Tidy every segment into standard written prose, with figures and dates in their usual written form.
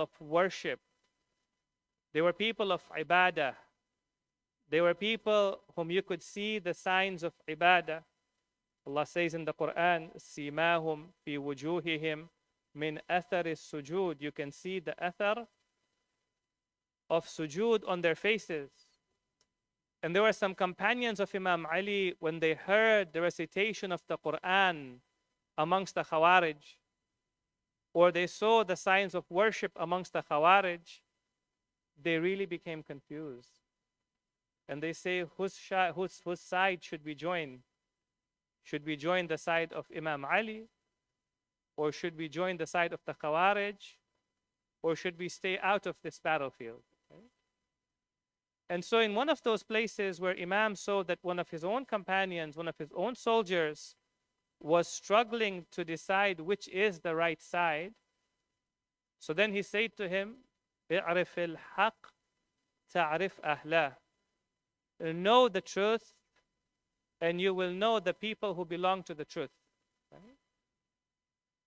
of worship. They were people of ibadah. They were people whom you could see the signs of ibadah. Allah says in the Quran, "Simahum fi wujuhihim min athar sujud." You can see the athar of sujud on their faces. And there were some companions of Imam Ali, when they heard the recitation of the Quran amongst the Khawarij, or they saw the signs of worship amongst the Khawarij, they really became confused. And they say, whose side should we join? Should we join the side of Imam Ali? Or should we join the side of the Khawarij? Or should we stay out of this battlefield? Okay? And so in one of those places where Imam saw that one of his own companions, one of his own soldiers, was struggling to decide which is the right side, so then he said to him, "I'rif al-haq, ta'rif ahlah." Know the truth, and you will know the people who belong to the truth. Right?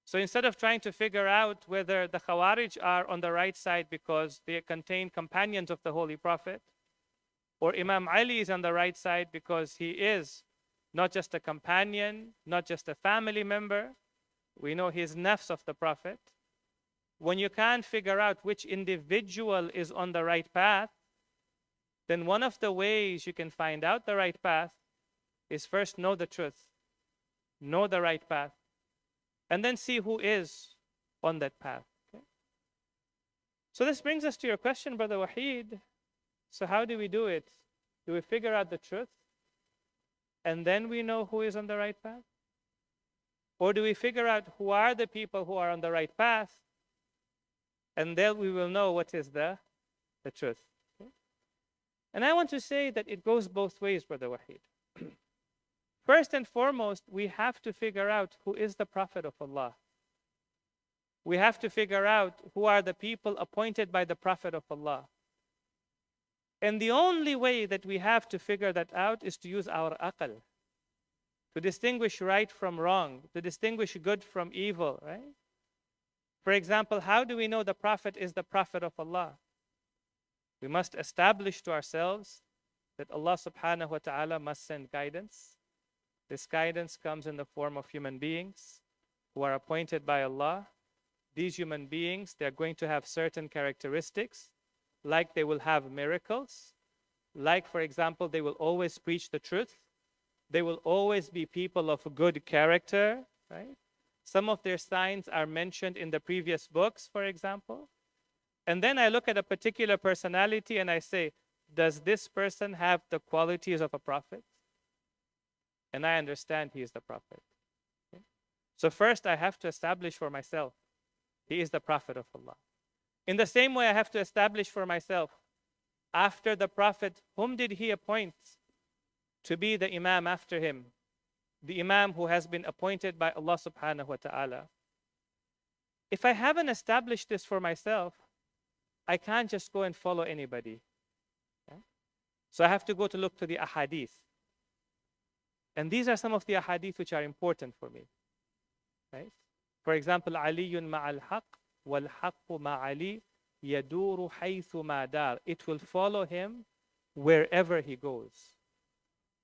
So instead of trying to figure out whether the Khawarij are on the right side because they contain companions of the Holy Prophet, or Imam Ali is on the right side because he is not just a companion, not just a family member, we know he is nafs of the Prophet. When you can't figure out which individual is on the right path, then one of the ways you can find out the right path is first know the truth, know the right path, and then see who is on that path. Okay? So this brings us to your question, Brother Wahid. So how do we do it? Do we figure out the truth and then we know who is on the right path? Or do we figure out who are the people who are on the right path, and then we will know what is the truth? Okay? And I want to say that it goes both ways, Brother Wahid. First and foremost, we have to figure out who is the Prophet of Allah. We have to figure out who are the people appointed by the Prophet of Allah. And the only way that we have to figure that out is to use our aql, to distinguish right from wrong, to distinguish good from evil, right? For example, how do we know the Prophet is the Prophet of Allah? We must establish to ourselves that Allah subhanahu wa ta'ala must send guidance. This guidance comes in the form of human beings who are appointed by Allah. These human beings, they're going to have certain characteristics, like they will have miracles, like, for example, they will always preach the truth. They will always be people of good character, right? Some of their signs are mentioned in the previous books, for example. And then I look at a particular personality and I say, does this person have the qualities of a prophet? And I understand he is the prophet. Okay? So first I have to establish for myself, he is the Prophet of Allah. In the same way, I have to establish for myself, after the Prophet, whom did he appoint to be the Imam after him? The Imam who has been appointed by Allah subhanahu wa ta'ala. If I haven't established this for myself, I can't just go and follow anybody. Okay? So I have to go to look to the ahadith. And these are some of the ahadith which are important for me. Right? For example, Aliyun ma'al haq wal haqqu ma'ali yaduru haythu ma dar. It will follow him wherever he goes.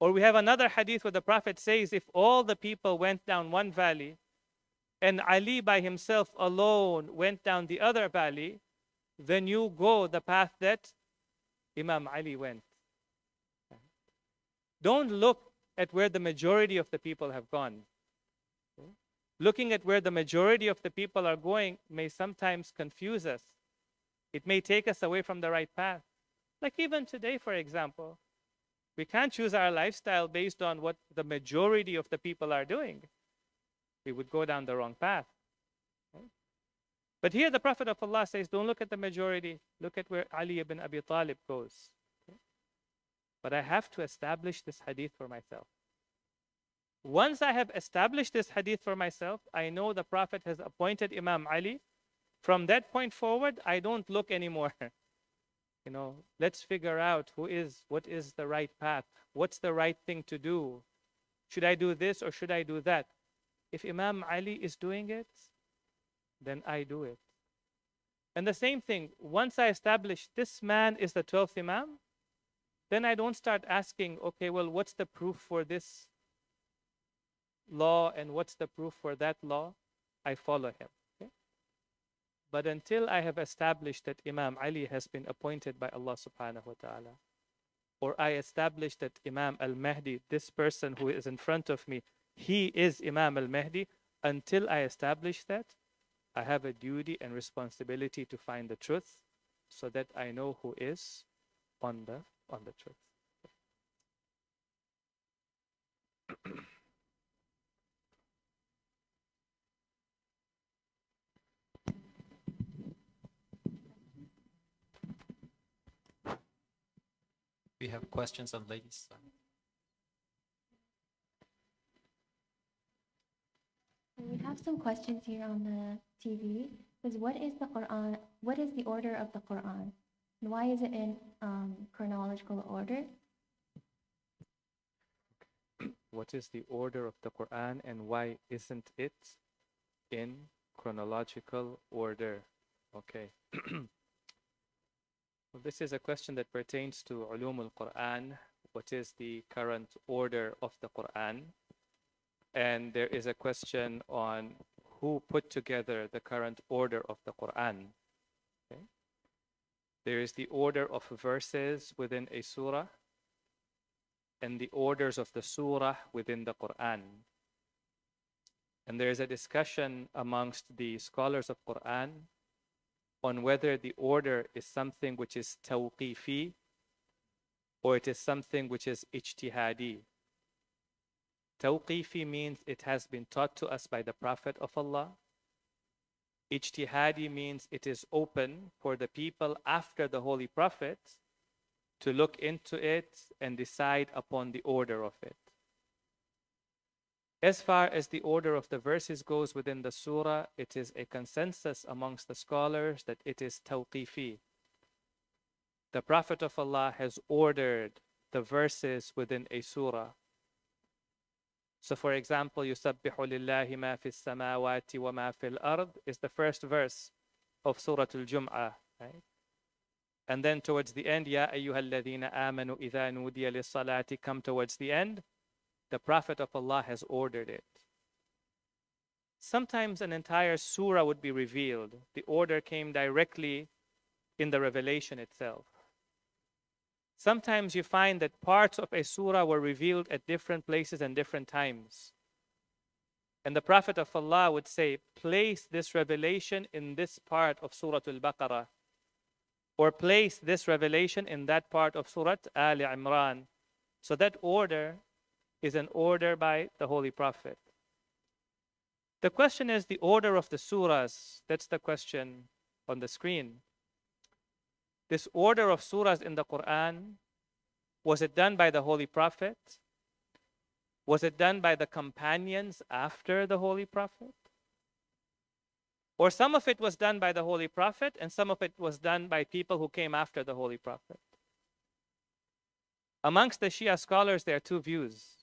Or we have another hadith where the Prophet says, if all the people went down one valley and Ali by himself alone went down the other valley, then you go the path that Imam Ali went. Don't look at where the majority of the people have gone. Looking at where the majority of the people are going may sometimes confuse us. It may take us away from the right path. Like even today, for example, we can't choose our lifestyle based on what the majority of the people are doing. We would go down the wrong path. Right? But here the Prophet of Allah says, don't look at the majority. Look at where Ali ibn Abi Talib goes. Okay? But I have to establish this hadith for myself. Once I have established this hadith for myself, I know the Prophet has appointed Imam Ali. From that point forward, I don't look anymore. Let's figure out what is the right path. What's the right thing to do? Should I do this or should I do that? If Imam Ali is doing it, then I do it. And the same thing, once I establish this man is the 12th Imam, then I don't start asking, okay, well, what's the proof for this law and what's the proof for that law? I follow him. Okay? But until I have established that Imam Ali has been appointed by Allah subhanahu wa ta'ala, or I establish that Imam al-Mahdi, this person who is in front of me, he is Imam al-Mahdi, until I establish that, I have a duty and responsibility to find the truth so that I know who is on the truth. We have questions on ladies. We have some questions here on the TV. Is what is the Quran? What is the order of the Quran? And why is it in chronological order? What is the order of the Quran and why isn't it in chronological order? Okay. Well, this is a question that pertains to Ulum al-Quran. What is the current order of the Quran? And there is a question on who put together the current order of the Quran. Okay. There is the order of verses within a surah and the orders of the surah within the Quran. And there is a discussion amongst the scholars of Quran on whether the order is something which is tawqifi or it is something which is ijtihadi. Tawqifi means it has been taught to us by the Prophet of Allah. Ijtihadi means it is open for the people after the Holy Prophet to look into it and decide upon the order of it. As far as the order of the verses goes within the surah, it is a consensus amongst the scholars that it is tawqifi. The Prophet of Allah has ordered the verses within a surah. So for example, يُسَبِّحُ لِلَّهِ مَا فِي السَّمَاوَاتِ وَمَا فِي الْأَرْضِ is the first verse of Surah Al-Jum'ah, right? And then towards the end, يَا أَيُّهَا الَّذِينَ آمَنُوا إِذَا نُودِيَ لِلصَّلَاةِ come towards the end. The Prophet of Allah has ordered it. Sometimes an entire surah would be revealed. The order came directly in the revelation itself. Sometimes you find that parts of a surah were revealed at different places and different times. And the Prophet of Allah would say, place this revelation in this part of Surah Al-Baqarah, or place this revelation in that part of Surah Al-Imran. So that order is an order by the Holy Prophet. The question is the order of the surahs. That's the question on the screen. This order of surahs in the Quran, was it done by the Holy Prophet? Was it done by the companions after the Holy Prophet? Or some of it was done by the Holy Prophet and some of it was done by people who came after the Holy Prophet? Amongst the Shia scholars, there are two views.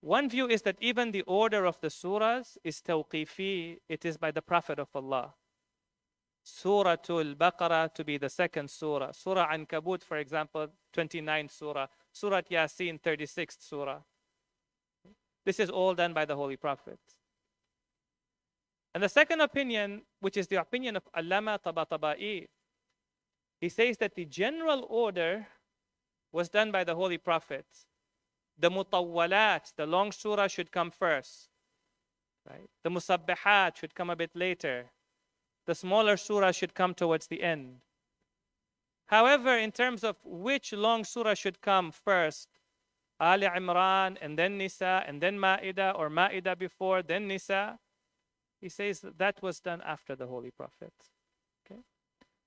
One view is that even the order of the surahs is tawqifi, it is by the Prophet of Allah. Surah Al-Baqarah to be the second surah. Surah Ankabut, for example, 29th surah. Surah Yasin, 36th surah. This is all done by the Holy Prophet. And the second opinion, which is the opinion of Allama Tabatabai, he says that the general order was done by the Holy Prophet. The mutawwalat, the long surah, should come first. Right? The musabbihat should come a bit later. The smaller surah should come towards the end. However, in terms of which long surah should come first, Ali Imran and then Nisa and then Ma'idah, or Ma'idah before, then Nisa, he says that was done after the Holy Prophet. Okay?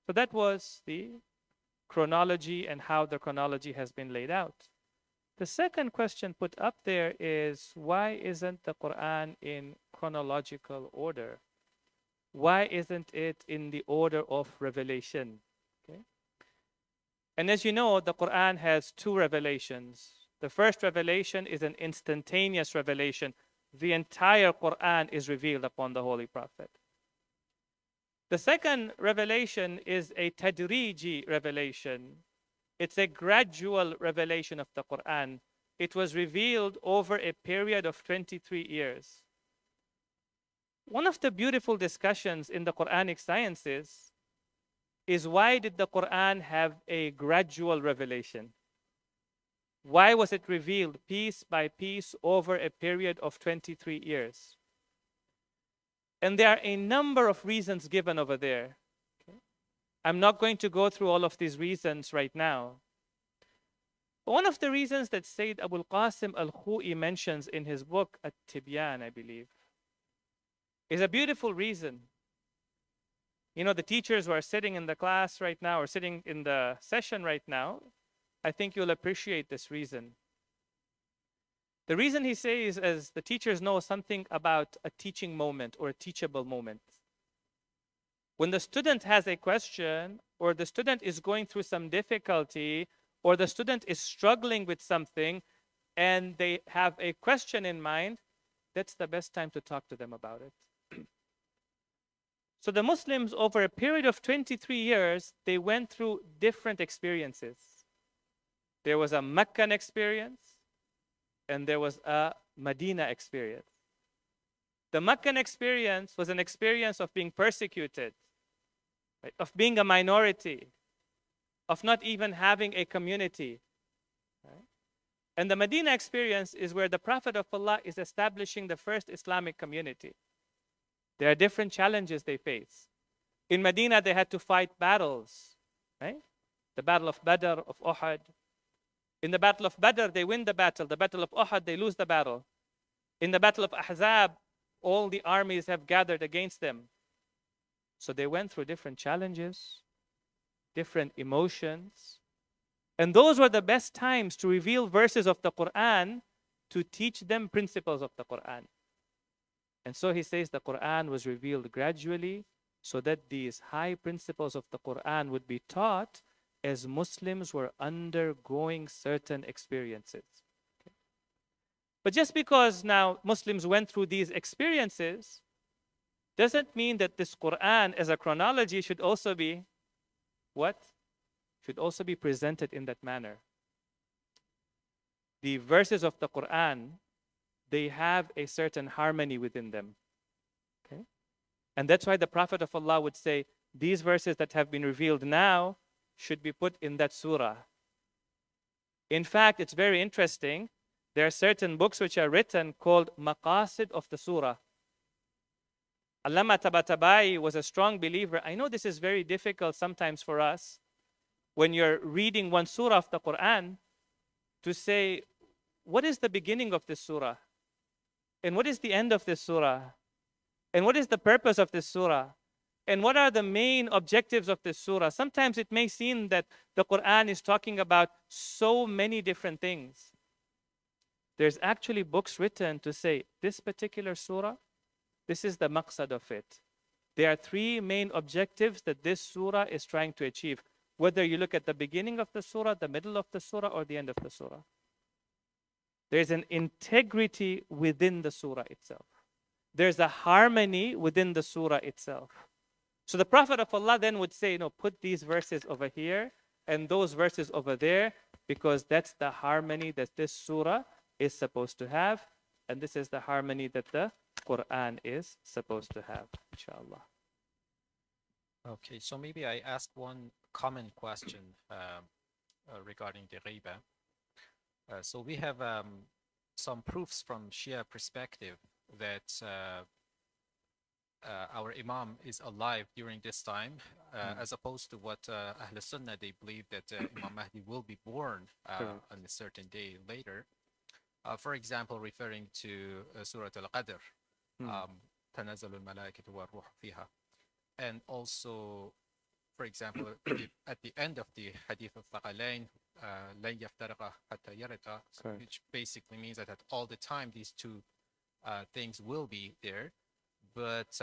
So that was the chronology and how the chronology has been laid out. The second question put up there is, why isn't the Quran in chronological order? Why isn't it in the order of revelation? Okay? And as you know, the Quran has two revelations. The first revelation is an instantaneous revelation. The entire Quran is revealed upon the Holy Prophet. The second revelation is a tadriji revelation. It's a gradual revelation of the Quran. It was revealed over a period of 23 years. One of the beautiful discussions in the Quranic sciences is, why did the Quran have a gradual revelation? Why was it revealed piece by piece over a period of 23 years? And there are a number of reasons given over there. Okay? I'm not going to go through all of these reasons right now. But one of the reasons that Sayyid Abul Qasim al-Khu'i mentions in his book, At-Tibyan, I believe, is a beautiful reason. You know, the teachers who are sitting in the class right now or sitting in the session right now, I think you'll appreciate this reason. The reason he says is the teachers know something about a teaching moment or a teachable moment. When the student has a question, or the student is going through some difficulty, or the student is struggling with something and they have a question in mind, that's the best time to talk to them about it. So the Muslims, over a period of 23 years, they went through different experiences. There was a Meccan experience, and there was a Medina experience. The Meccan experience was an experience of being persecuted, right? Of being a minority, of not even having a community. Right? And the Medina experience is where the Prophet of Allah is establishing the first Islamic community. There are different challenges they face. In Medina, they had to fight battles, right? The Battle of Badr, of Uhud. In the Battle of Badr, they win the battle. The Battle of Uhud, they lose the battle. In the Battle of Ahzab, all the armies have gathered against them. So they went through different challenges, different emotions. And those were the best times to reveal verses of the Quran to teach them principles of the Quran. And so he says the Quran was revealed gradually so that these high principles of the Quran would be taught as Muslims were undergoing certain experiences. Okay? But just because now Muslims went through these experiences doesn't mean that this Quran as a chronology should also be what? Should also be presented in that manner. The verses of the Quran, they have a certain harmony within them. Okay? And that's why the Prophet of Allah would say, these verses that have been revealed now should be put in that surah. In fact, it's very interesting. There are certain books which are written called Maqasid of the surah. Allama Tabatabai was a strong believer. I know this is very difficult sometimes for us when you're reading one surah of the Quran to say, what is the beginning of this surah? And what is the end of this surah? And what is the purpose of this surah? And what are the main objectives of this surah? Sometimes it may seem that the Quran is talking about so many different things. There's actually books written to say, this particular surah, this is the maqsad of it. There are three main objectives that this surah is trying to achieve. Whether you look at the beginning of the surah, the middle of the surah, or the end of the surah. There's an integrity within the surah itself. There's a harmony within the surah itself. So the Prophet of Allah then would say, put these verses over here and those verses over there, because that's the harmony that this surah is supposed to have. And this is the harmony that the Quran is supposed to have, inshallah. Okay, so maybe I ask one common question regarding the ghiba. So we have some proofs from Shia perspective that our Imam is alive during this time, as opposed to what Ahl Sunnah, they believe that Imam Mahdi will be born on a certain day later. For example, referring to Surah Al-Qadr, تنزل الملائكة والروح فيها. And also, for example, at the end of the Hadith of Thaqalain, لن يفترقا حتى يرتا, which basically means that at all the time these two things will be there. But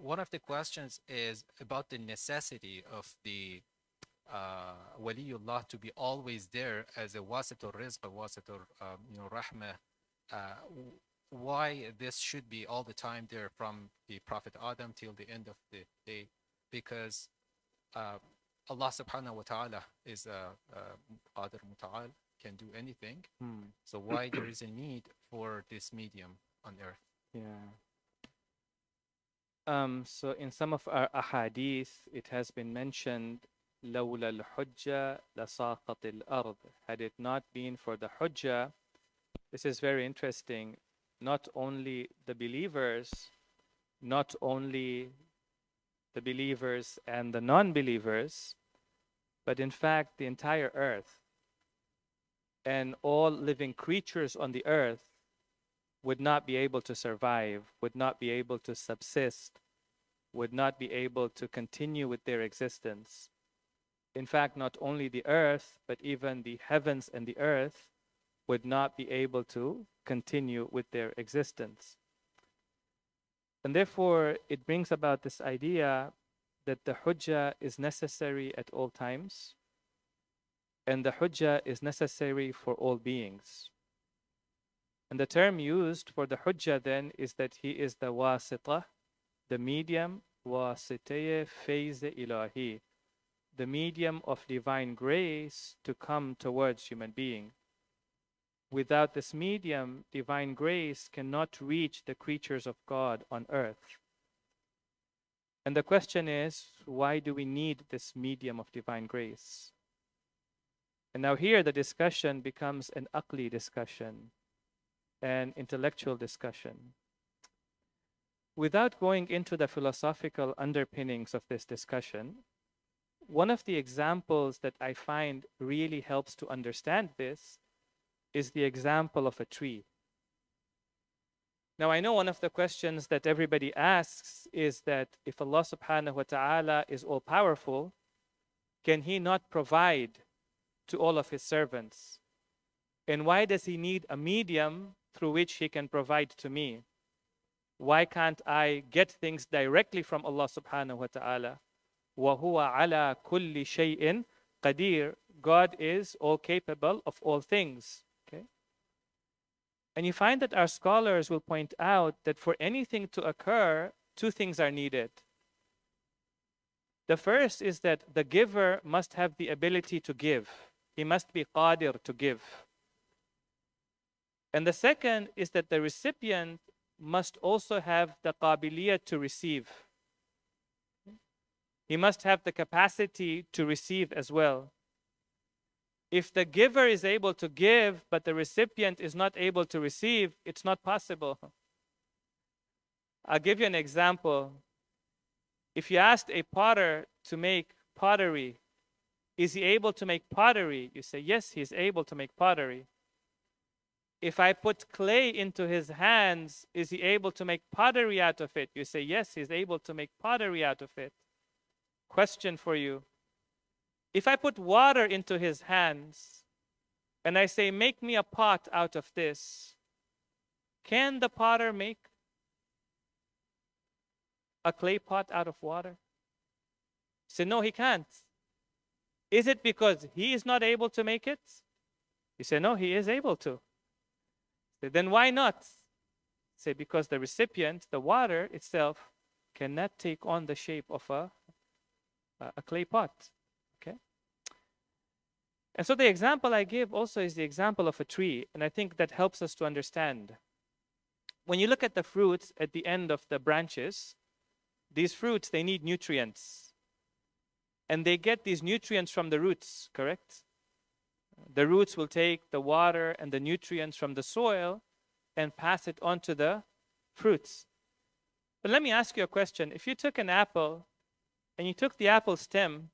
one of the questions is about the necessity of the Waliullah to be always there as a wasitur rizq, a wasitur rahmah. Why this should be all the time there from the Prophet Adam till the end of the day? because Allah subhanahu wa ta'ala is Qadir Muta'al, can do anything. So why there is a need for this medium on earth? Yeah. So in some of our ahadith, it has been mentioned, لولا الحجة لساقط الأرض. Had it not been for the hujjah, this is very interesting. Not only the believers, not only the believers and the non-believers, but in fact the entire earth and all living creatures on the earth would not be able to survive, would not be able to subsist, would not be able to continue with their existence. In fact, not only the earth, but even the heavens and the earth would not be able to continue with their existence. And therefore, it brings about this idea that the hujjah is necessary at all times, and the hujjah is necessary for all beings. And the term used for the hujjah then is that he is the wasitah, the medium, wasitaya fayz ilahi, the medium of divine grace to come towards human being. Without this medium, divine grace cannot reach the creatures of God on earth. And the question is, why do we need this medium of divine grace? And now here the discussion becomes an aqli discussion, an intellectual discussion. Without going into the philosophical underpinnings of this discussion, one of the examples that I find really helps to understand this is the example of a tree. Now, I know one of the questions that everybody asks is that if Allah subhanahu wa ta'ala is all powerful, can He not provide to all of His servants? And why does He need a medium through which He can provide to me? Why can't I get things directly from Allah subhanahu wa ta'ala? وَهُوَ عَلَى كُلِّ شَيْءٍ قَدِيرٌ. God is all capable of all things. Okay? And you find that our scholars will point out that for anything to occur, two things are needed. The first is that the giver must have the ability to give. He must be qadir to give. And the second is that the recipient must also have the qabiliyah to receive. He must have the capacity to receive as well. If the giver is able to give, but the recipient is not able to receive, it's not possible. I'll give you an example. If you asked a potter to make pottery, is he able to make pottery? You say, yes, he's able to make pottery. If I put clay into his hands, is he able to make pottery out of it? You say, yes, he's able to make pottery out of it. Question for you. If I put water into his hands and I say, make me a pot out of this, can the potter make a clay pot out of water? Say, no, he can't. Is it because he is not able to make it? You say, no, he is able to. Say, then why not? Say, because the recipient, the water itself, cannot take on the shape of a clay pot. Okay? And so the example I give also is the example of a tree, and I think that helps us to understand. When you look at the fruits at the end of the branches, these fruits, they need nutrients. And they get these nutrients from the roots, correct? The roots will take the water and the nutrients from the soil and pass it on to the fruits. But let me ask you a question. If you took an apple and you took the apple stem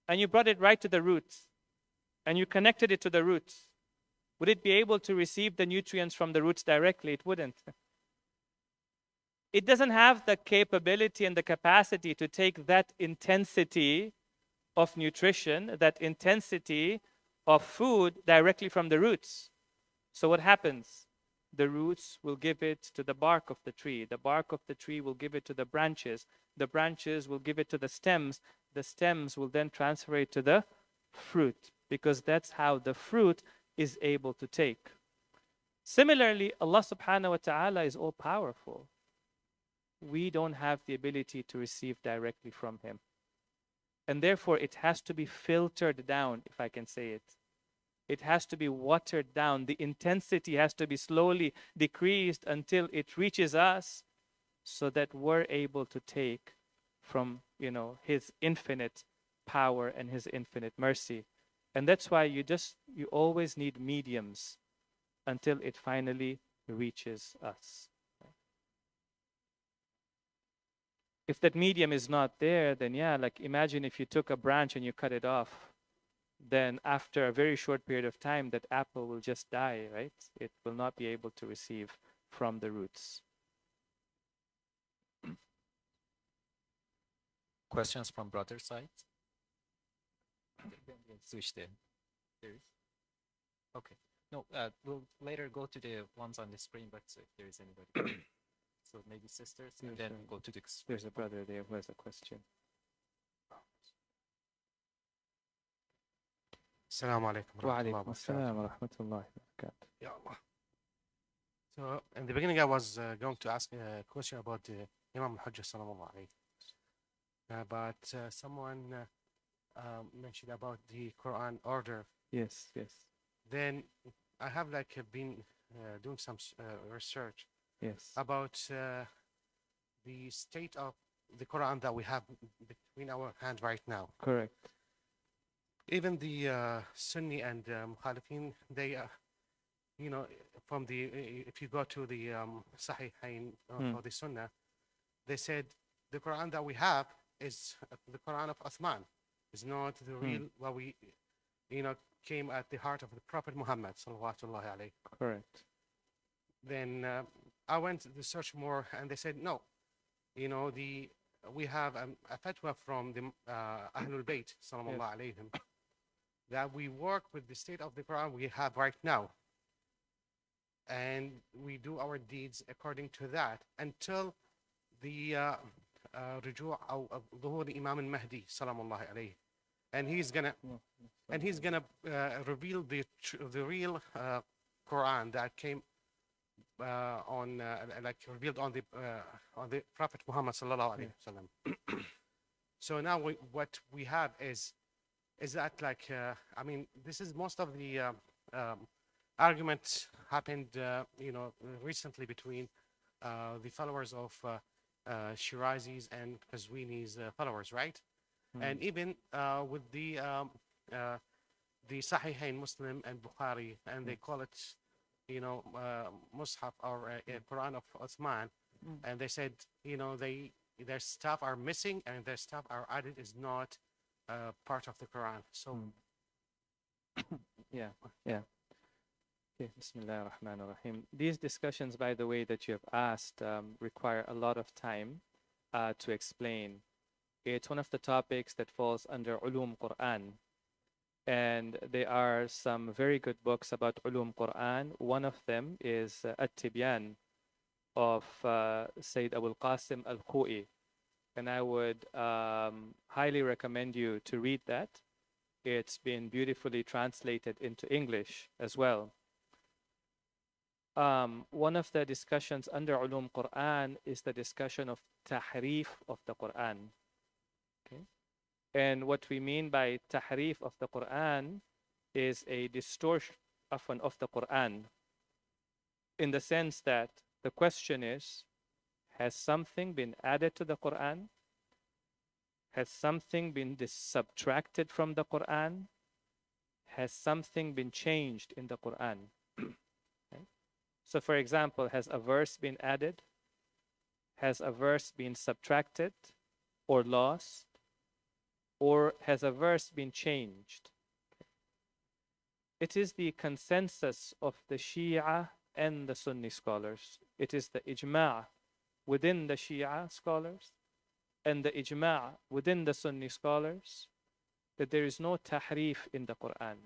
and you brought it right to the roots and you connected it to the roots, would it be able to receive the nutrients from the roots directly? It wouldn't. It doesn't have the capability and the capacity to take that intensity of nutrition, that intensity of food directly from the roots. So what happens? The roots will give it to the bark of the tree. The bark of the tree will give it to the branches. The branches will give it to the stems. The stems will then transfer it to the fruit, because that's how the fruit is able to take. Similarly, Allah subhanahu wa ta'ala is all powerful. we don't have the ability to receive directly from him. And therefore, it has to be filtered down, if I can say it. It has to be watered down. The intensity has to be slowly decreased until it reaches us so that we're able to take from, his infinite power and his infinite mercy. And that's why you always need mediums until it finally reaches us. If that medium is not there, then yeah, like imagine if you took a branch and you cut it off, then after a very short period of time, that apple will just die, right? It will not be able to receive from the roots. Questions from brother side? Switch there. Okay. No, we'll later go to the ones on the screen, but if there is anybody. So maybe sisters, and then go to the screen. There's a brother there who has a question. Assalamu alaikum. Wa alaikum assalam wa rahmatullahi wa barakatuh. Ya Allah. So in the beginning, I was going to ask a question about the Imam al-Hujjah sallallahu alayhi. But someone mentioned about the Quran order. Yes, yes. Then I have been doing some research Yes. about the state of the Quran that we have between our hands right now. Correct. Even the Sunni and Mukhalifin, they, from if you go to the Sahihain or the Sunnah, they said the Quran that we have is the Quran of Uthman. It's not the real, what we, came at the heart of the Prophet Muhammad sallallahu alayhi. Correct. Then I went to search more, and they said no. We have a fatwa from the Ahlul Bayt sallallahu alayhim that we work with the state of the Quran we have right now, and we do our deeds according to that until the رجوع أو ظهور Imam al-Mahdi sallallahu alayhi, and he's gonna reveal the real Quran that came revealed on the Prophet Muhammad sallallahu alaihi wasallam. So now what we have is that this is most of the arguments happened recently between the followers of Shirazis and Qazwini's followers, right? And even with the Sahihain Muslim and Bukhari, and they call it Mus'haf or Quran of Uthman, and they said their stuff are missing and their stuff are added is not part of the Quran. So yeah. Okay. Bismillah ar-Rahman ar-Rahim. These discussions, by the way, that you have asked require a lot of time to explain. It's one of the topics that falls under Ulum Quran. And there are some very good books about Ulum Quran. One of them is At-Tibyan of Sayyid Abul Qasim Al-Khou'i. And I would highly recommend you to read that. It's been beautifully translated into English as well. One of the discussions under Ulum Quran is the discussion of tahrif of the Quran. Okay? And what we mean by tahrif of the Quran is a distortion of the Quran, in the sense that the question is, has something been added to the Quran? Has something been subtracted from the Quran? Has something been changed in the Quran? Okay? So for example, has a verse been added? Has a verse been subtracted or lost? Or has a verse been changed? It is the consensus of the Shia and the Sunni scholars. It is the ijma' within the Shia scholars and the ijma' within the Sunni scholars that there is no tahrif in the Quran.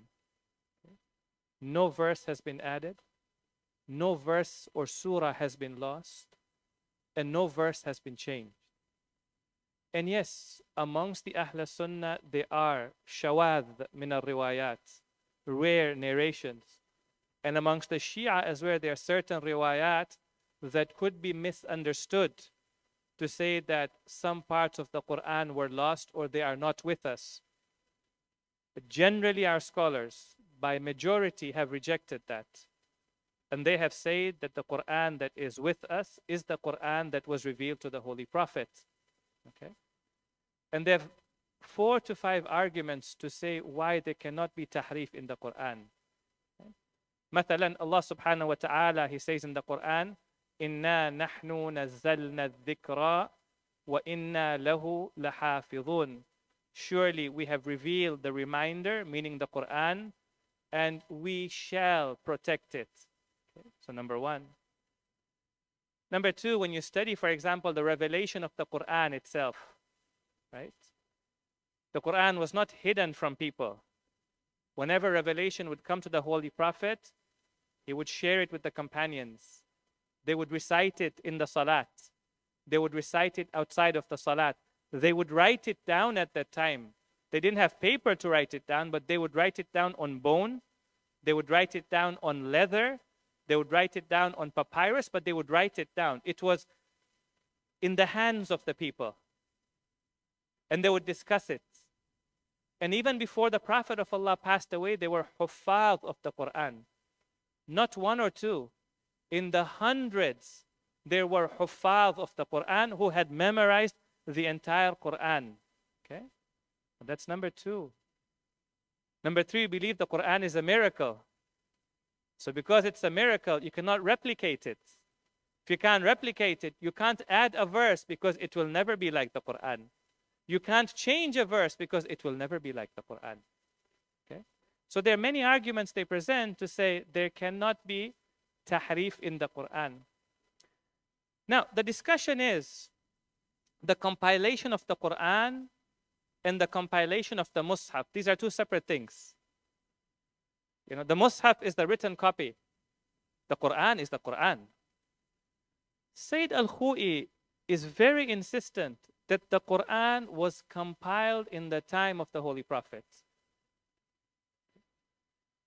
No verse has been added, no verse or surah has been lost, and no verse has been changed. And yes, amongst the Ahl Sunnah, there are shawad min al-riwayat, rare narrations. And amongst the Shia as well, there are certain riwayat that could be misunderstood to say that some parts of the Quran were lost or they are not with us. But generally, our scholars, by majority, have rejected that. And they have said that the Quran that is with us is the Quran that was revealed to the Holy Prophet. Okay? And they have 4 to 5 arguments to say why there cannot be tahrif in the Quran. Okay? مثلا, Allah subhanahu wa ta'ala, He says in the Quran, إِنَّا نَحْنُ نَزَّلْنَا الذِّكْرَ وَإِنَّا لَهُ لَحَافِظُونَ. Surely we have revealed the reminder, meaning the Quran, and we shall protect it. Okay? So number 1. Number 2, when you study, for example, the revelation of the Quran itself, right? The Quran was not hidden from people. Whenever revelation would come to the Holy Prophet, he would share it with the companions. They would recite it in the salat. They would recite it outside of the salat. They would write it down at that time. They didn't have paper to write it down, but they would write it down on bone. They would write it down on leather. They would write it down on papyrus, but they would write it down. It was in the hands of the people. And they would discuss it. And even before the Prophet of Allah passed away, they were huffaz of the Quran. Not 1 or 2. In the hundreds, there were huffaz of the Quran who had memorized the entire Quran. Okay? That's number 2. Number 3, we believe the Quran is a miracle. So because it's a miracle, you cannot replicate it. If you can't replicate it, you can't add a verse because it will never be like the Quran. You can't change a verse because it will never be like the Quran. Okay? So there are many arguments they present to say there cannot be tahrif in the Quran. Now, the discussion is the compilation of the Quran and the compilation of the Mus'haf. These are 2 separate things. You know, the Mus'haf is the written copy. The Quran is the Quran. Sayyid Al-Khou'i is very insistent that the Quran was compiled in the time of the Holy Prophet.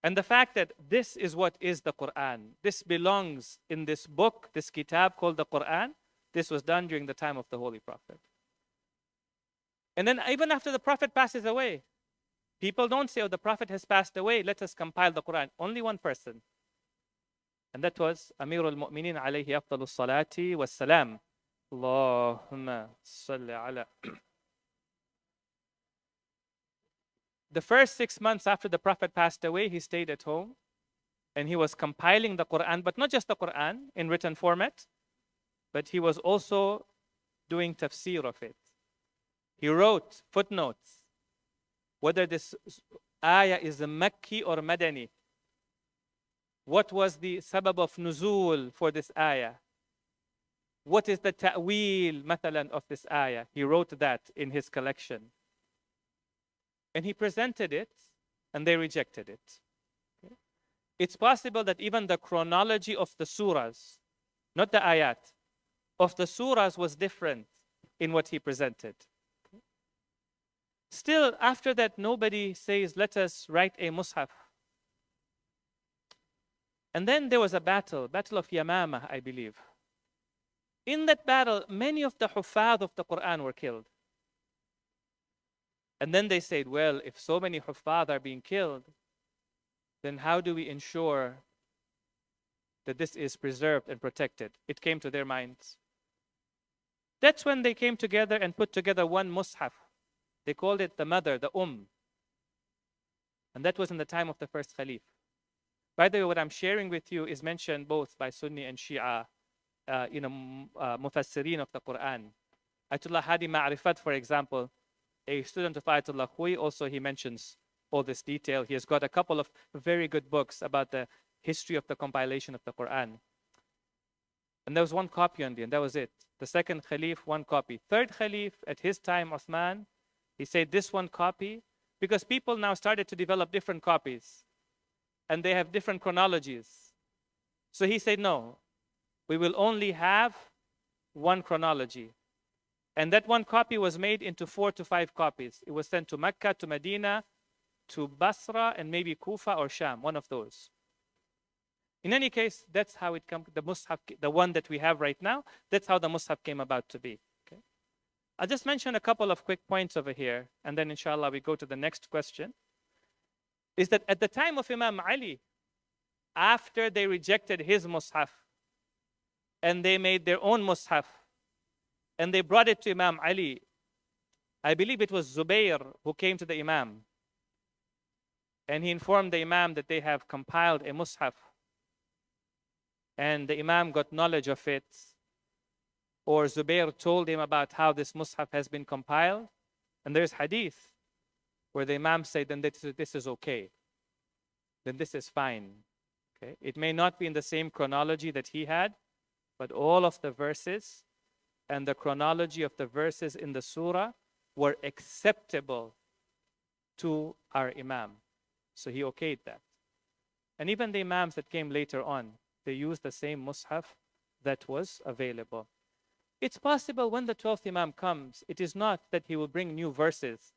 And the fact that this is what is the Quran, this belongs in this book, this kitab called the Quran, this was done during the time of the Holy Prophet. And then even after the Prophet passes away, people don't say, oh, the Prophet has passed away, let us compile the Quran. Only one person. And that was Amirul Mu'minin alayhi afdalus salati was salam. Allahumma salli ala. The first 6 months after the Prophet passed away, he stayed at home and he was compiling the Quran, but not just the Quran in written format, but he was also doing tafsir of it. He wrote footnotes, whether this ayah is a Makki or Madani. What was the sabab of nuzul for this ayah? What is the ta'wil, mathalan, of this ayah? He wrote that in his collection. And he presented it, and they rejected it. Okay? It's possible that even the chronology of the surahs, not the ayat, of the surahs was different in what he presented. Okay? Still, after that, nobody says, let us write a mushaf. And then there was a battle of Yamama, I believe. In that battle, many of the huffaz of the Quran were killed. And then they said, well, if so many huffaz are being killed, then how do we ensure that this is preserved and protected? It came to their minds. That's when they came together and put together one mushaf. They called it the mother, the And that was in the time of the first Khalif. By the way, what I'm sharing with you is mentioned both by Sunni and Shia, mufassirin of the Quran. Ayatollah Hadi Ma'rifat, for example, a student of Ayatollah Khou'i, also he mentions all this detail. He has got a couple of very good books about the history of the compilation of the Quran. And there was one copy only, and that was it. The second Khalif, one copy. Third Khalif, at his time, Uthman, he said this one copy, because people now started to develop different copies, and they have different chronologies. So he said, no, we will only have one chronology. And that one copy was made into 4 to 5 copies. It was sent to Mecca, to Medina, to Basra, and maybe Kufa or Sham, one of those. In any case, that's how it came, the Mus'haf, the one that we have right now, that's how the Mus'haf came about to be. I'll just mention a couple of quick points over here, and then inshallah we go to the next question. Is that at the time of Imam Ali, after they rejected his mushaf, and they made their own mushaf, and they brought it to Imam Ali, I believe it was Zubair who came to the Imam, and he informed the Imam that they have compiled a mushaf, and the Imam got knowledge of it, or Zubair told him about how this mushaf has been compiled, and there's hadith where the Imam said, then this is okay, then this is fine. Okay? It may not be in the same chronology that he had, but all of the verses and the chronology of the verses in the surah were acceptable to our Imam. So he okayed that. And even the Imams that came later on, they used the same mushaf that was available. It's possible when the 12th Imam comes, it is not that he will bring new verses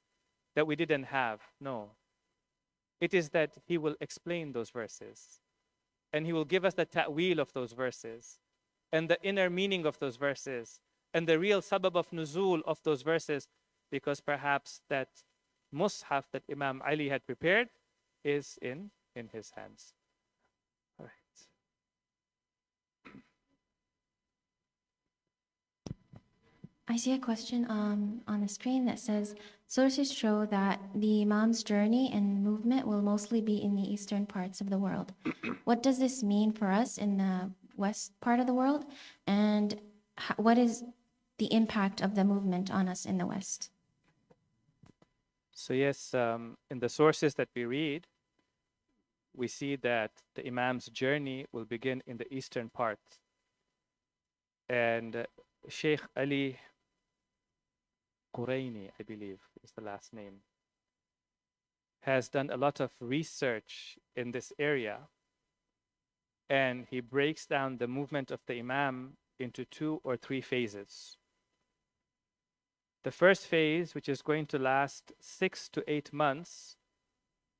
that we didn't have. No. It is that he will explain those verses. And he will give us the ta'wil of those verses, and the inner meaning of those verses, and the real sabab of nuzul of those verses, because perhaps that mushaf that Imam Ali had prepared is in his hands. All right. I see a question on the screen that says, sources show that the Imam's journey and movement will mostly be in the eastern parts of the world. What does this mean for us in the west part of the world? And what is the impact of the movement on us in the west? So yes, in the sources that we read, we see that the Imam's journey will begin in the eastern part. And Sheikh Ali Quraini, I believe is the last name, has done a lot of research in this area. And he breaks down the movement of the Imam into 2 or 3 phases. The first phase, which is going to last 6 to 8 months,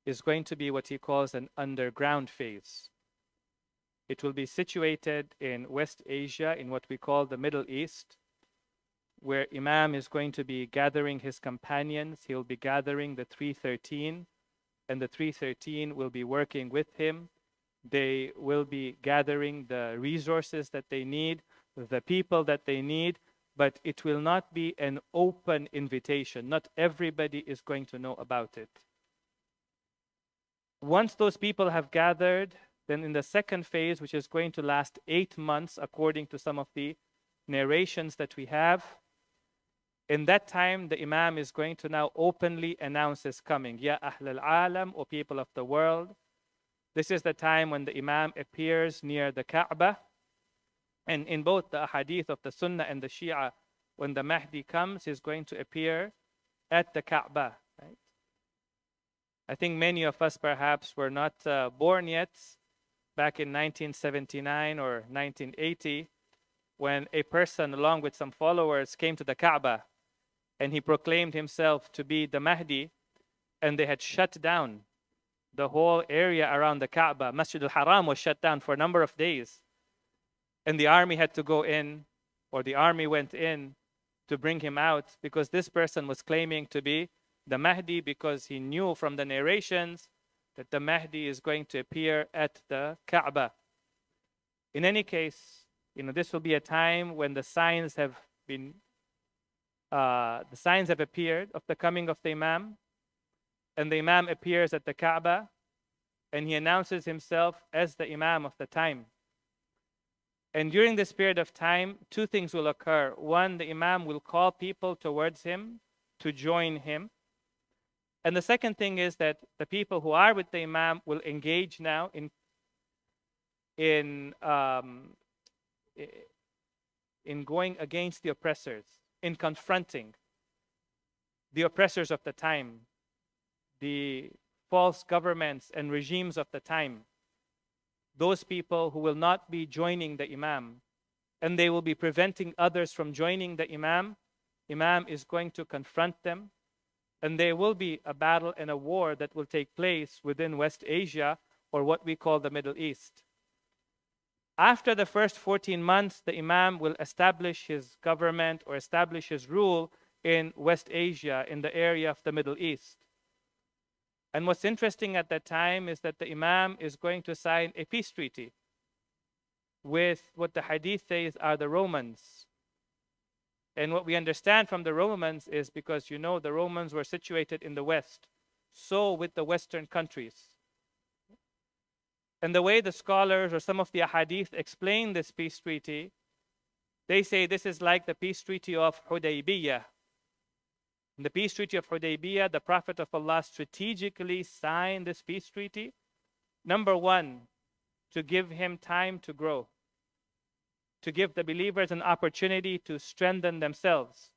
is going to be what he calls an underground phase. It will be situated in West Asia, in what we call the Middle East, where Imam is going to be gathering his companions. He'll be gathering the 313, and the 313 will be working with him. They will be gathering the resources that they need, the people that they need, but it will not be an open invitation. Not everybody is going to know about it. Once those people have gathered, then in the second phase, which is going to last 8 months, according to some of the narrations that we have, in that time, the Imam is going to now openly announce his coming. Ya Ahl al-Alam, O people of the world. This is the time when the Imam appears near the Kaaba. And in both the hadith of the Sunnah and the Shia, when the Mahdi comes, he's going to appear at the Kaaba. Right? I think many of us perhaps were not born yet back in 1979 or 1980, when a person along with some followers came to the Kaaba and he proclaimed himself to be the Mahdi, and they had shut down the whole area around the Kaaba. Masjid al-Haram was shut down for a number of days. And the army had to go in, or the army went in to bring him out, because this person was claiming to be the Mahdi, because he knew from the narrations that the Mahdi is going to appear at the Kaaba. In any case, this will be a time when the signs have appeared of the coming of the Imam, and the Imam appears at the Kaaba, and he announces himself as the Imam of the time. And during this period of time, 2 things will occur. One, the Imam will call people towards him to join him. And the second thing is that the people who are with the Imam will engage now in going against the oppressors, in confronting the oppressors of the time, the false governments and regimes of the time. Those people who will not be joining the Imam, and they will be preventing others from joining the Imam. Imam is going to confront them, and there will be a battle and a war that will take place within West Asia, or what we call the Middle East. After the first 14 months, the Imam will establish his government or establish his rule in West Asia, in the area of the Middle East. And what's interesting at that time is that the Imam is going to sign a peace treaty with what the hadith says are the Romans. And what we understand from the Romans is because, you know, the Romans were situated in the West. So with the Western countries. And the way the scholars or some of the hadith explain this peace treaty, they say this is like the peace treaty of Hudaybiyah. In the peace treaty of Hudaybiyah, the Prophet of Allah strategically signed this peace treaty. Number one, to give him time to grow, to give the believers an opportunity to strengthen themselves.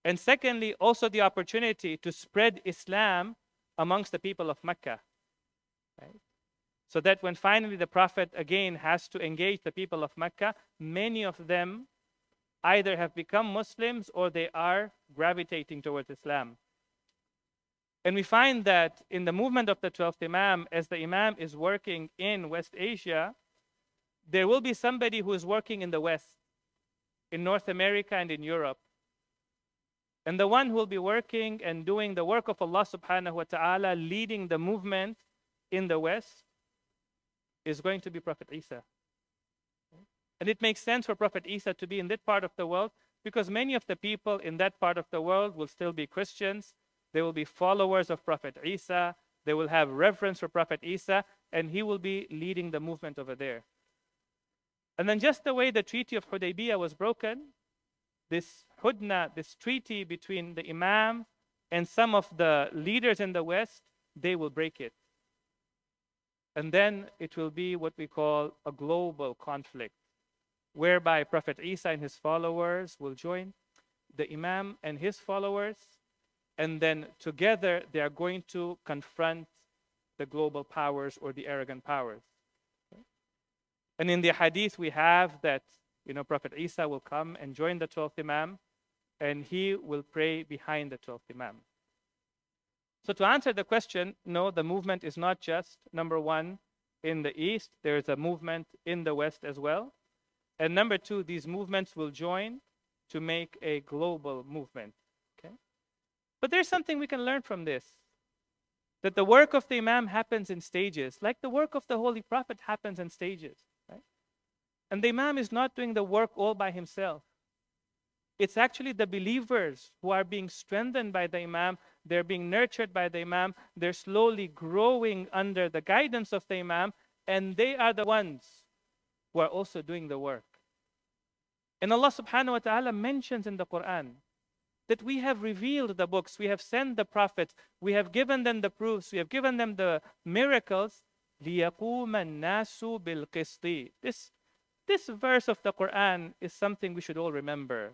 And secondly, also the opportunity to spread Islam amongst the people of Mecca. Right? So that when finally the Prophet again has to engage the people of Mecca, many of them either have become Muslims or they are gravitating towards Islam. And we find that in the movement of the 12th Imam, as the Imam is working in West Asia, there will be somebody who is working in the West, in North America and in Europe. And the one who will be working and doing the work of Allah subhanahu wa ta'ala, leading the movement in the West, is going to be Prophet Isa. And it makes sense for Prophet Isa to be in that part of the world because many of the people in that part of the world will still be Christians. They will be followers of Prophet Isa. They will have reverence for Prophet Isa, and he will be leading the movement over there. And then just the way the Treaty of Hudaybiyah was broken, this Hudna, this treaty between the Imam and some of the leaders in the West, they will break it. And then it will be what we call a global conflict, whereby Prophet Isa and his followers will join the Imam and his followers, and then together they are going to confront the global powers or the arrogant powers. And in the hadith we have that, you know, Prophet Isa will come and join the 12th Imam, and he will pray behind the 12th Imam. So to answer the question, no, the movement is not just, number one, in the East. There is a movement in the West as well. And number two, these movements will join to make a global movement. Okay? But there's something we can learn from this. That the work of the Imam happens in stages, like the work of the Holy Prophet happens in stages. Right? And the Imam is not doing the work all by himself. It's actually the believers who are being strengthened by the Imam. They're being nurtured by the Imam. They're slowly growing under the guidance of the Imam. And they are the ones who are also doing the work. And Allah subhanahu wa ta'ala mentions in the Quran that we have revealed the books, we have sent the prophets, we have given them the proofs, we have given them the miracles. لِيَقُومَ النَّاسُ بِالْقِسْطِ. This verse of the Quran is something we should all remember.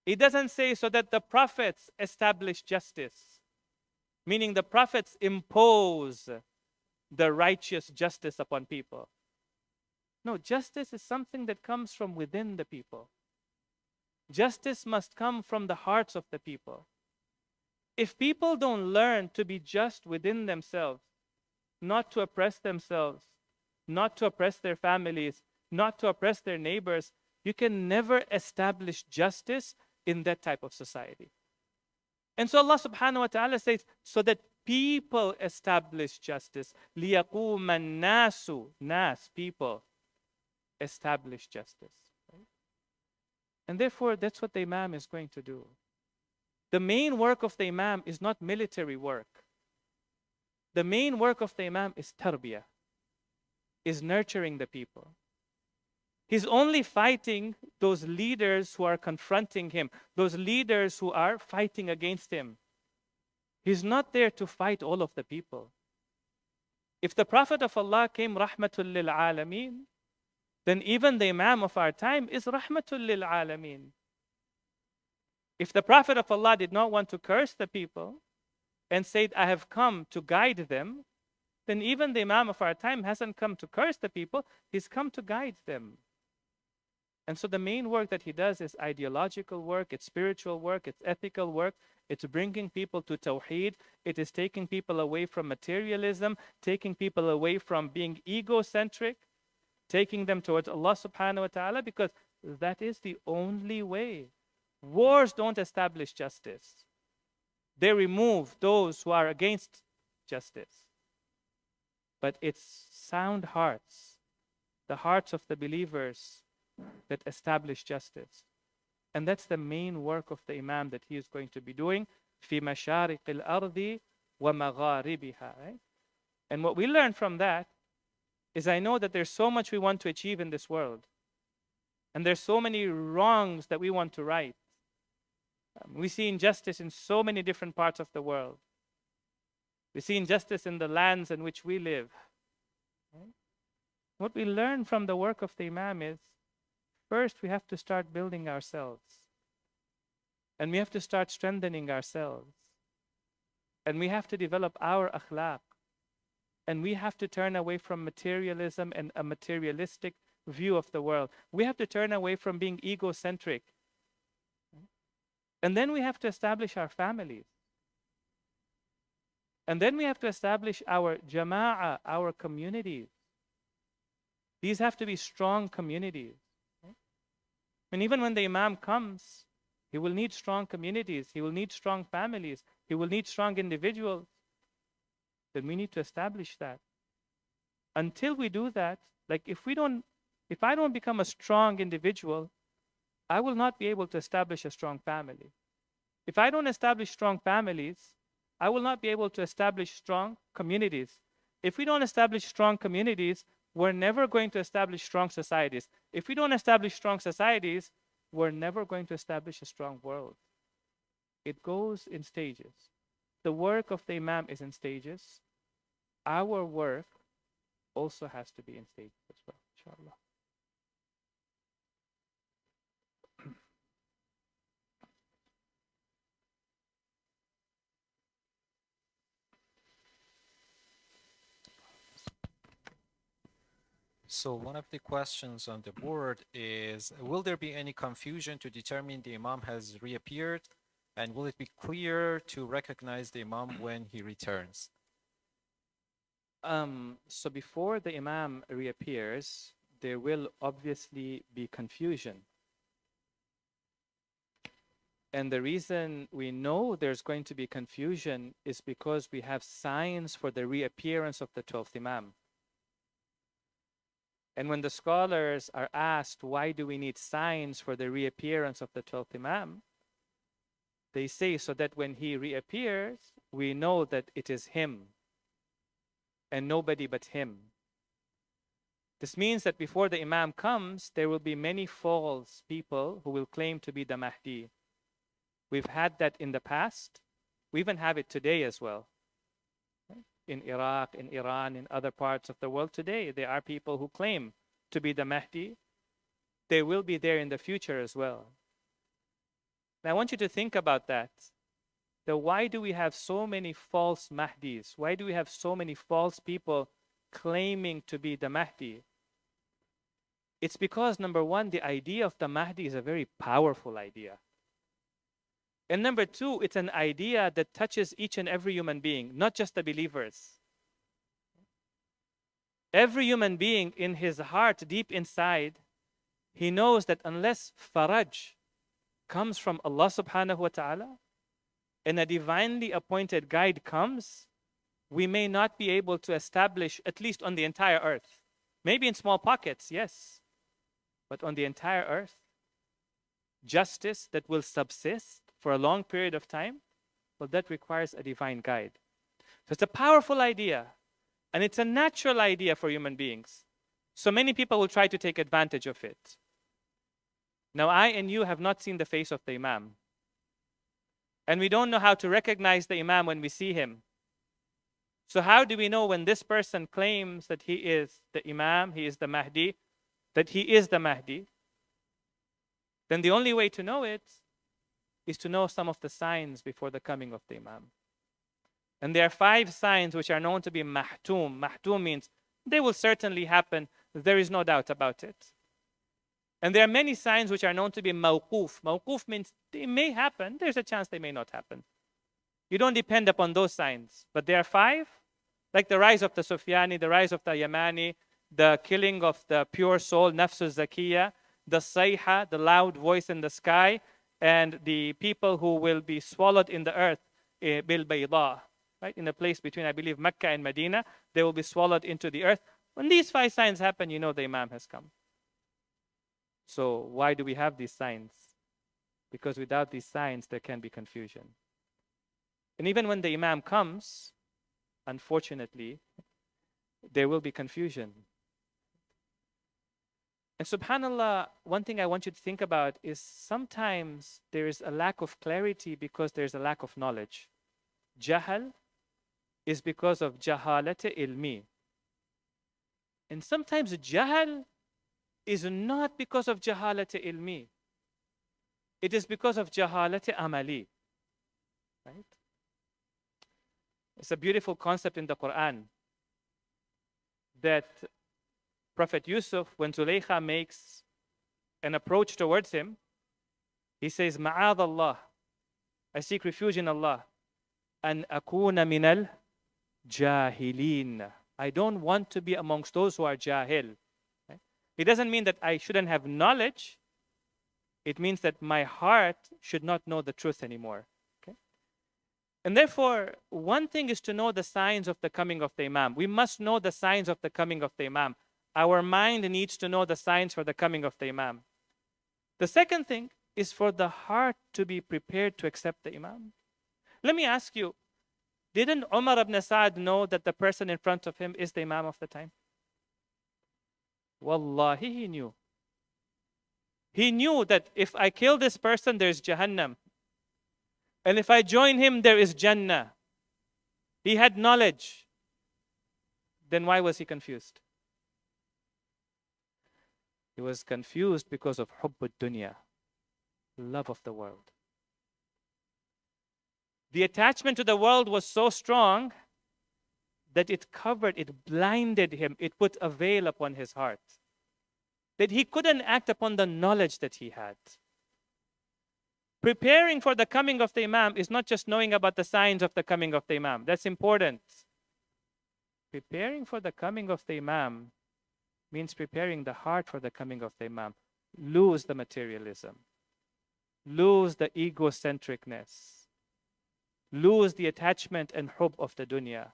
It doesn't say so that the prophets establish justice, meaning the prophets impose the righteous justice upon people. No, justice is something that comes from within the people. Justice must come from the hearts of the people. If people don't learn to be just within themselves, not to oppress themselves, not to oppress their families, not to oppress their neighbors, you can never establish justice in that type of society. And so Allah subhanahu wa ta'ala says, so that people establish justice. لِيَقُومَ النَّاسُ, nas, people, establish justice. Right? And therefore, that's what the Imam is going to do. The main work of the Imam is not military work. The main work of the Imam is tarbiyah, is nurturing the people. He's only fighting those leaders who are confronting him, those leaders who are fighting against him. He's not there to fight all of the people. If the Prophet of Allah came rahmatul lil alameen, then even the Imam of our time is rahmatul lil alameen. If the Prophet of Allah did not want to curse the people and said, I have come to guide them, then even the Imam of our time hasn't come to curse the people, he's come to guide them. And so the main work that he does is ideological work, it's spiritual work, it's ethical work, it's bringing people to Tawheed, it is taking people away from materialism, taking people away from being egocentric, taking them towards Allah subhanahu wa ta'ala, because that is the only way Wars don't establish justice. They remove those who are against justice. But it's sound hearts, the hearts of the believers, that establish justice. And that's the main work of the Imam that he is going to be doing. في مشارق الأرض ومغاربها. Right? And what we learn from that is, I know that there's so much we want to achieve in this world. And there's so many wrongs that we want to right. We see injustice in so many different parts of the world. We see injustice in the lands in which we live. Right? What we learn from the work of the Imam is, first we have to start building ourselves. And we have to start strengthening ourselves. And we have to develop our akhlaq. And we have to turn away from materialism and a materialistic view of the world. We have to turn away from being egocentric. And then we have to establish our families. And then we have to establish our jama'ah, our communities. These have to be strong communities. And even when the Imam comes, he will need strong communities. He will need strong families. He will need strong individuals. Then we need to establish that. Until we do that, like if I don't become a strong individual, I will not be able to establish a strong family. If I don't establish strong families, I will not be able to establish strong communities. If we don't establish strong communities, we're never going to establish strong societies. If we don't establish strong societies, we're never going to establish a strong world. It goes in stages. The work of the Imam is in stages. Our work also has to be in stages as well, inshallah. So one of the questions on the board is, will there be any confusion to determine the Imam has reappeared? And will it be clear to recognize the Imam when he returns? So before the Imam reappears, there will obviously be confusion. And the reason we know there's going to be confusion is because we have signs for the reappearance of the 12th Imam. And when the scholars are asked, why do we need signs for the reappearance of the 12th Imam? They say, so that when he reappears, we know that it is him and nobody but him. This means that before the Imam comes, there will be many false people who will claim to be the Mahdi. We've had that in the past. We even have it today as well. In Iraq, in Iran, in other parts of the world today, there are people who claim to be the Mahdi. They will be there in the future as well. Now I want you to think about that. Why do we have so many false Mahdis? Why do we have so many false people claiming to be the Mahdi? It's because, number one, the idea of the Mahdi is a very powerful idea. And number two, it's an idea that touches each and every human being, not just the believers. Every human being in his heart, deep inside, he knows that unless faraj comes from Allah subhanahu wa ta'ala and a divinely appointed guide comes, we may not be able to establish, at least on the entire earth. Maybe in small pockets, yes, but on the entire earth, justice that will subsist for a long period of time, well, that requires a divine guide. So it's a powerful idea, and it's a natural idea for human beings. So many people will try to take advantage of it. Now, I and you have not seen the face of the Imam. And we don't know how to recognize the Imam when we see him. So how do we know when this person claims that he is the Imam, he is the Mahdi, that he is the Mahdi? Then the only way to know it is to know some of the signs before the coming of the Imam. And there are 5 signs which are known to be mahtum. Mahtum means they will certainly happen. There is no doubt about it. And there are many signs which are known to be mawquf. Mawquf means they may happen. There's a chance they may not happen. You don't depend upon those signs. But there are 5, like the rise of the Sufyani, the rise of the Yamani, the killing of the pure soul, nafs al-zakiyah, the sayha, the loud voice in the sky, and the people who will be swallowed in the earth, bil bayda, right? In a place between, I believe, Mecca and Medina, they will be swallowed into the earth. When these 5 signs happen, you know the Imam has come. So why do we have these signs? Because without these signs, there can be confusion. And even when the Imam comes, unfortunately, there will be confusion. And subhanAllah, one thing I want you to think about is sometimes there is a lack of clarity because there's a lack of knowledge. Jahal is because of jahalati ilmi. And sometimes jahal is not because of jahalati ilmi. It is because of jahalati amali. Right? It's a beautiful concept in the Quran that Prophet Yusuf, when Zulaykha makes an approach towards him, he says, Ma'ad Allah, I seek refuge in Allah, an akuna minal jahilin. I don't want to be amongst those who are jahil. Okay? It doesn't mean that I shouldn't have knowledge. It means that my heart should not know the truth anymore. Okay? And therefore, one thing is to know the signs of the coming of the Imam. We must know the signs of the coming of the Imam. Our mind needs to know the signs for the coming of the Imam. The second thing is for the heart to be prepared to accept the Imam. Let me ask you, didn't Umar ibn Sa'd know that the person in front of him is the Imam of the time? Wallahi, he knew. He knew that if I kill this person, there's Jahannam. And if I join him, there is Jannah. He had knowledge. Then why was he confused? He was confused because of hubb dunya, love of the world. The attachment to the world was so strong that it covered, it blinded him, it put a veil upon his heart, that he couldn't act upon the knowledge that he had. Preparing for the coming of the Imam is not just knowing about the signs of the coming of the Imam. That's important. Preparing for the coming of the Imam means preparing the heart for the coming of the Imam. Lose the materialism. Lose the egocentricness. Lose the attachment and hubb of the dunya.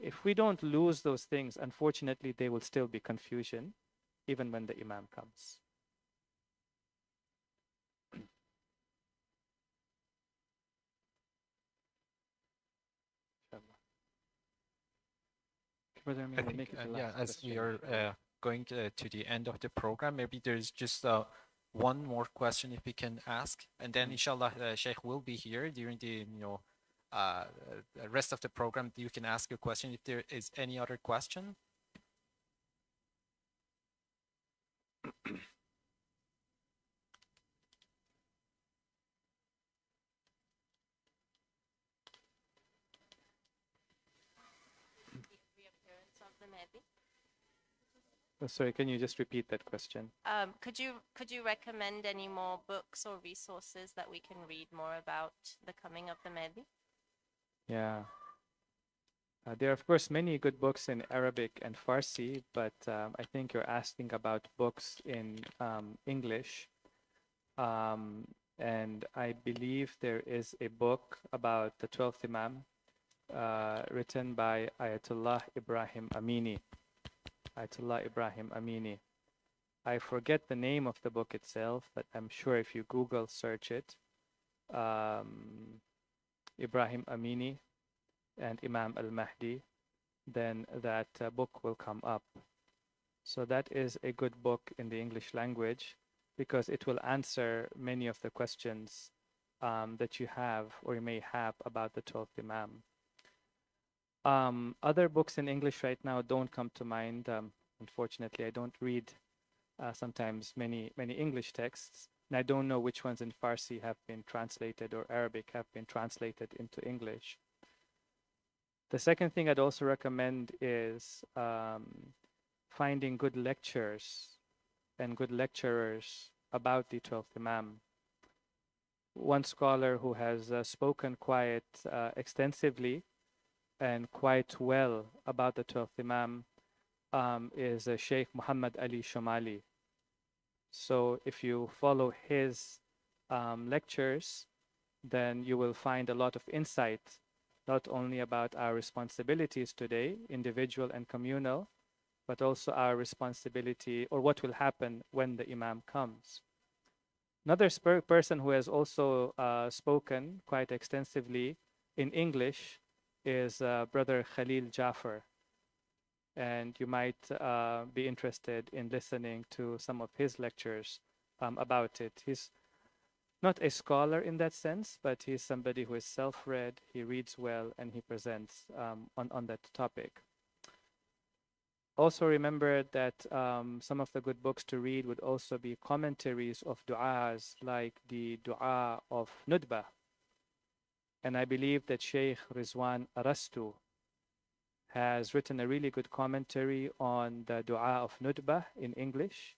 If we don't lose those things, unfortunately, there will still be confusion, even when the Imam comes. I think, yeah, as we are going to the end of the program, maybe there's just one more question if we can ask, and then inshallah, Sheikh will be here during the rest of the program. You can ask your question if there is any other question. Oh, sorry, can you just repeat that question? Could you recommend any more books or resources that we can read more about the coming of the Mahdi? Yeah. There are, of course, many good books in Arabic and Farsi, but I think you're asking about books in English. And I believe there is a book about the 12th Imam written by Ayatollah Ibrahim Amini. Ayatollah Ibrahim Amini. I forget the name of the book itself, but I'm sure if you Google search it, Ibrahim Amini and Imam al-Mahdi, then that book will come up. So that is a good book in the English language because it will answer many of the questions that you have or you may have about the 12th Imam. Other books in English right now don't come to mind. Unfortunately, I don't read sometimes many English texts, and I don't know which ones in Farsi have been translated or Arabic have been translated into English. The second thing I'd also recommend is finding good lectures and good lecturers about the 12th Imam. One scholar who has spoken quite extensively and quite well about the 12th Imam is Sheikh Muhammad Ali Shomali. So if you follow his lectures, then you will find a lot of insight, not only about our responsibilities today, individual and communal, but also our responsibility or what will happen when the Imam comes. Another person who has also spoken quite extensively in English is Brother Khalil Jaffer. And you might be interested in listening to some of his lectures about it. He's not a scholar in that sense, but he's somebody who is self-read, he reads well, and he presents on that topic. Also remember that some of the good books to read would also be commentaries of du'as, like the du'a of Nudba. And I believe that Sheikh Rizwan Arastu has written a really good commentary on the du'a of Nudba in English.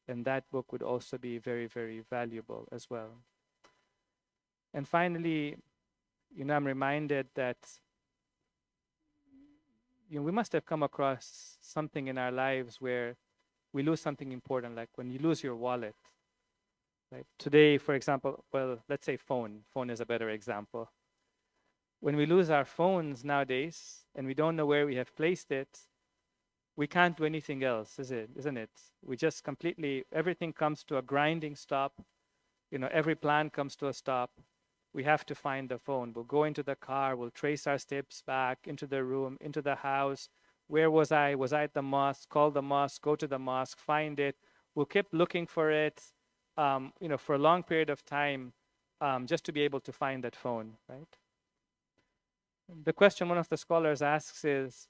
And that book would also be very, very valuable as well. And finally, I'm reminded that we must have come across something in our lives where we lose something important, like when you lose your wallet. Right? Today, for example, well, let's say phone. Phone is a better example. When we lose our phones nowadays and we don't know where we have placed it, we can't do anything else, isn't it? We just completely, everything comes to a grinding stop. Every plan comes to a stop. We have to find the phone. We'll go into the car. We'll trace our steps back into the room, into the house. Where was I? Was I at the mosque? Call the mosque, go to the mosque, find it. We'll keep looking for it, for a long period of time, just to be able to find that phone, right? The question one of the scholars asks is,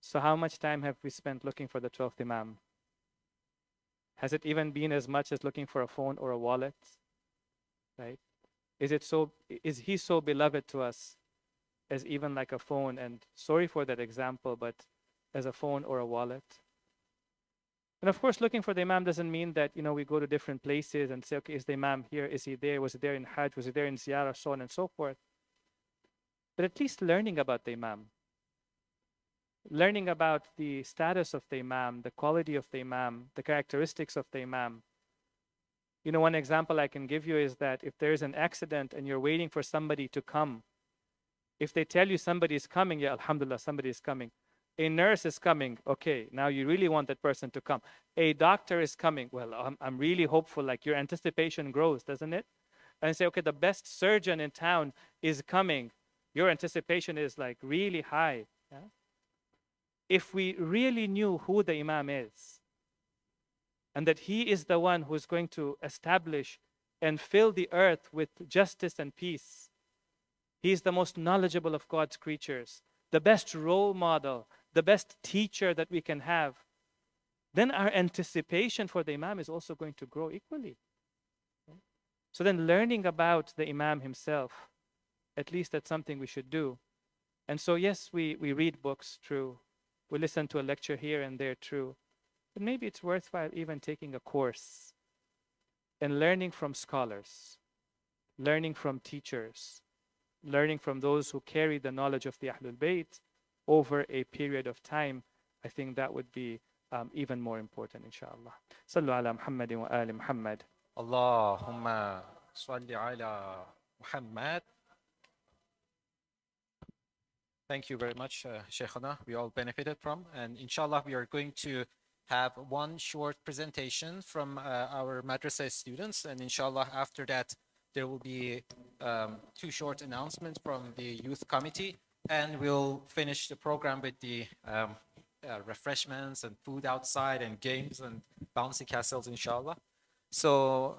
so how much time have we spent looking for the 12th Imam? Has it even been as much as looking for a phone or a wallet, right? Is he so beloved to us as even like a phone? And sorry for that example, but as a phone or a wallet. And of course, looking for the Imam doesn't mean that, we go to different places and say, okay, is the Imam here? Is he there? Was he there in Hajj? Was he there in Ziyarah? So on and so forth. But at least learning about the Imam. Learning about the status of the Imam, the quality of the Imam, the characteristics of the Imam. One example I can give you is that if there is an accident and you're waiting for somebody to come, if they tell you somebody is coming, yeah, alhamdulillah, somebody is coming. A nurse is coming, okay, now you really want that person to come. A doctor is coming, well, I'm really hopeful, like your anticipation grows, doesn't it? And say, okay, the best surgeon in town is coming. Your anticipation is like really high. Yeah? If we really knew who the Imam is, and that he is the one who is going to establish and fill the earth with justice and peace. He is the most knowledgeable of God's creatures, the best role model, the best teacher that we can have. Then our anticipation for the Imam is also going to grow equally. So then learning about the Imam himself, at least that's something we should do. And so yes, we read books, true. We listen to a lecture here and there, true. But maybe it's worthwhile even taking a course and learning from scholars, learning from teachers, learning from those who carry the knowledge of the Ahlul Bayt over a period of time. I think that would be even more important, inshallah. Sallu ala Muhammadin wa ali Muhammad. Allahumma salli ala Muhammad. Thank you very much, Sheikhana. We all benefited from. And inshallah, we are going to have one short presentation from our madrasa students. And inshallah, after that, there will be two short announcements from the youth committee. And we'll finish the program with the refreshments and food outside and games and bouncy castles, inshallah. So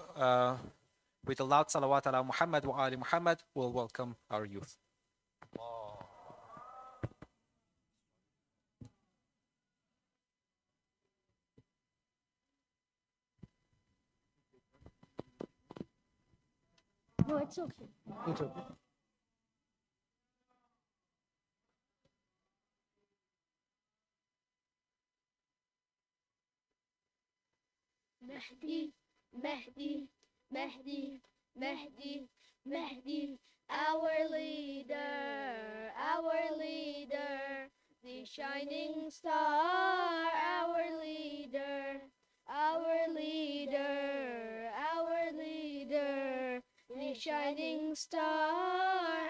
with a loud salawat ala Muhammad wa ali Muhammad, we'll welcome our youth. No, it's okay. It's okay. Mahdi, Mahdi, Mahdi, Mahdi, Mahdi, our leader, the shining star, our leader, our leader, our leader. the shining star,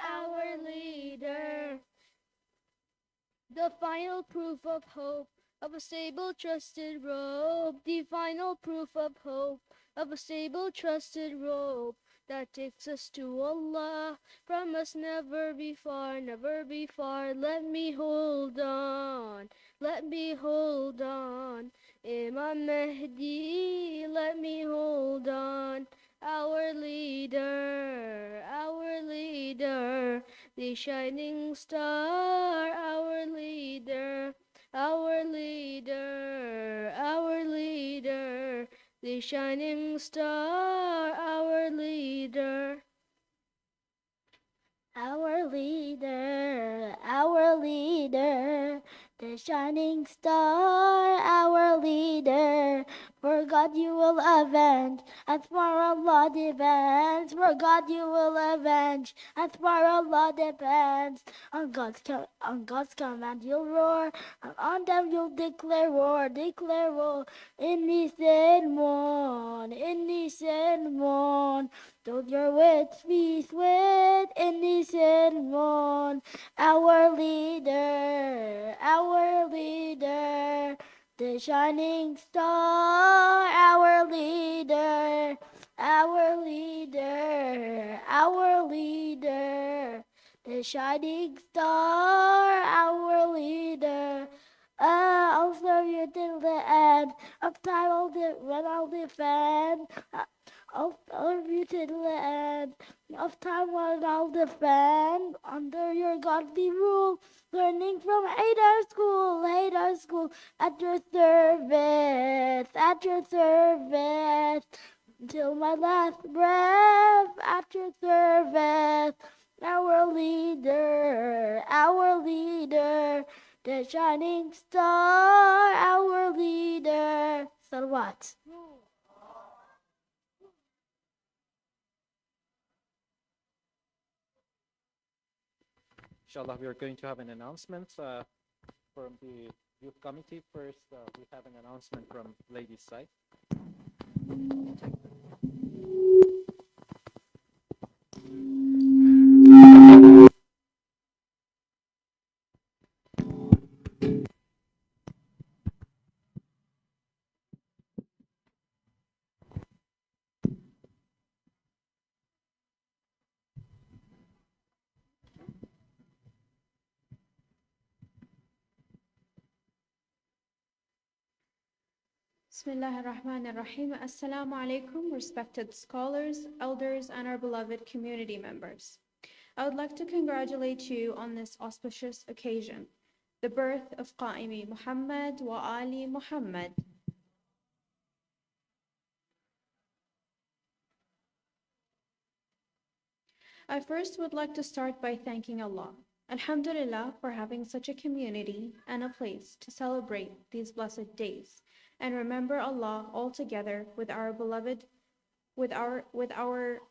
our leader, the final proof of hope, of a stable, trusted rope, the final proof of hope, of a stable, trusted rope that takes us to Allah. From us never be far, never be far. Let me hold on, let me hold on. Imam Mahdi, let me hold on. Our leader, the shining star, our leader, our leader, our leader, the shining star, our leader. Our leader, the shining star, our leader. For God you will avenge, as far Allah depends. For God you will avenge, as far Allah depends. On God's command you'll roar, and on them you'll declare war, declare war. Inni sermon, don't your wits be sweat in the sermon. Our leader, the shining star, our leader, our leader, our leader, the shining star, our leader. I'll serve you till the end of time. When I'll defend. I'll serve you till the end of time. When I'll defend under your godly rule. Learning from Hader School, at your service, until my last breath, at your service. Our leader, the shining star, our leader. Salawat. Inshallah, we are going to have an announcement from the youth committee. First, we have an announcement from ladies' side. Bismillah ar-Rahman ar-Rahim. Assalamu alaikum, respected scholars, elders, and our beloved community members. I would like to congratulate you on this auspicious occasion, the birth of Qa'imi Muhammad wa Ali Muhammad. I first would like to start by thanking Allah, Alhamdulillah, for having such a community and a place to celebrate these blessed days and remember Allah all together with our beloved, with our